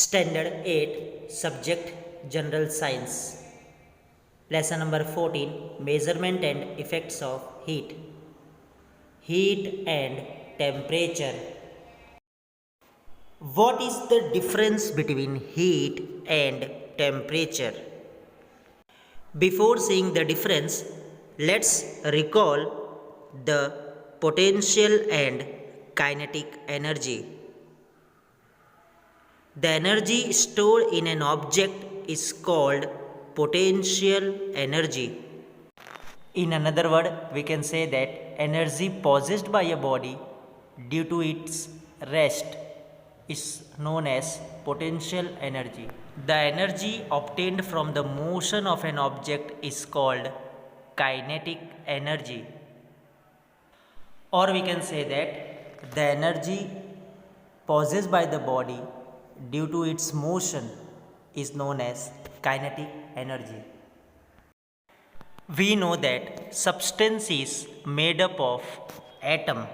Standard 8 Subject General Science Lesson number 14 Measurement and Effects of Heat. Heat and Temperature. What is the difference between heat and temperature? Before seeing the difference, let's recall the potential and kinetic energy. The energy stored in an object is called potential energy. In another word, we can say that energy possessed by a body due to its rest is known as potential energy. The energy obtained from the motion of an object is called kinetic energy. Or we can say that the energy possessed by the body due to its motion is known as kinetic energy. We know that substance is made up of atom.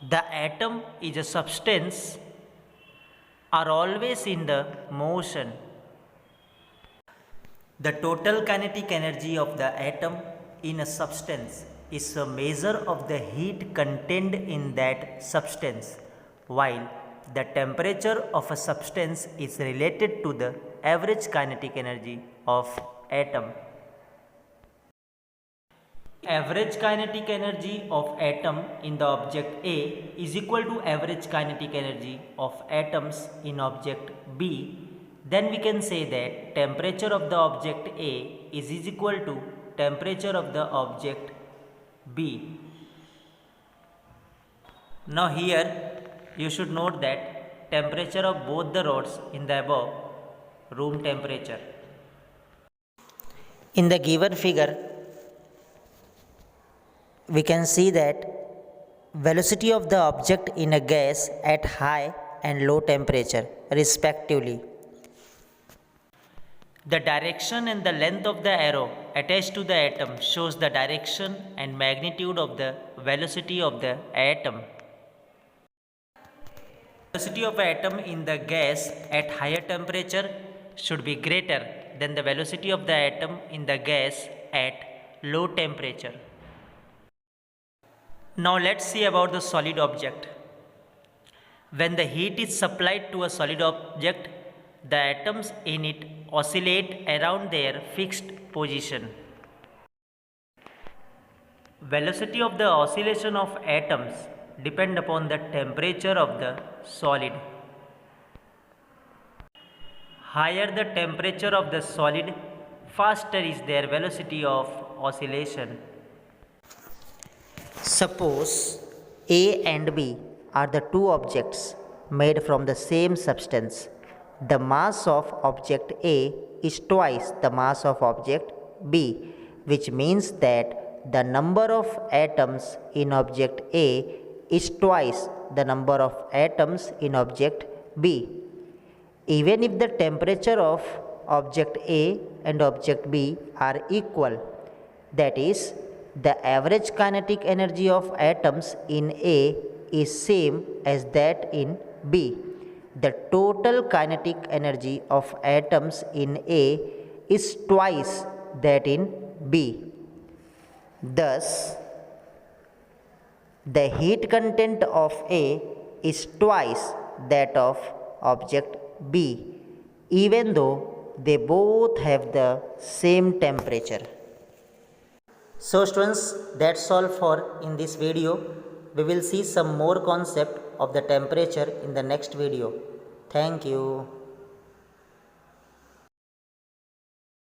The atom is a substance are always in the motion. The total kinetic energy of the atom in a substance is a measure of the heat contained in that substance, while the temperature of a substance is related to the average kinetic energy of atom. Average kinetic energy of atom in the object A is equal to average kinetic energy of atoms in object B. Then we can say that temperature of the object A is equal to temperature of the object B. Now here you should note that temperature of both the rods in the above room temperature. In the given figure, we can see that velocity of the object in a gas at high and low temperature respectively. The direction and the length of the arrow attached to the atom shows the direction and magnitude of the velocity of the atom. Velocity of atom in the gas at higher temperature should be greater than the velocity of the atom in the gas at low temperature. Now let's see about the solid object. When the heat is supplied to a solid object, the atoms in it oscillate around their fixed position. Velocity of the oscillation of atoms depend upon the temperature of the solid. Higher the temperature of the solid, faster is their velocity of oscillation. Suppose A and B are the two objects made from the same substance. The mass of object A is twice the mass of object B, which means that the number of atoms in object A is twice the number of atoms in object B. Even if the temperature of object A and object B are equal, that is, the average kinetic energy of atoms in A is same as that in B. The total kinetic energy of atoms in A is twice that in B. Thus, the heat content of A is twice that of object B, even though they both have the same temperature. So students, that's all for in this video. We will see some more concept of the temperature in the next video. Thank you.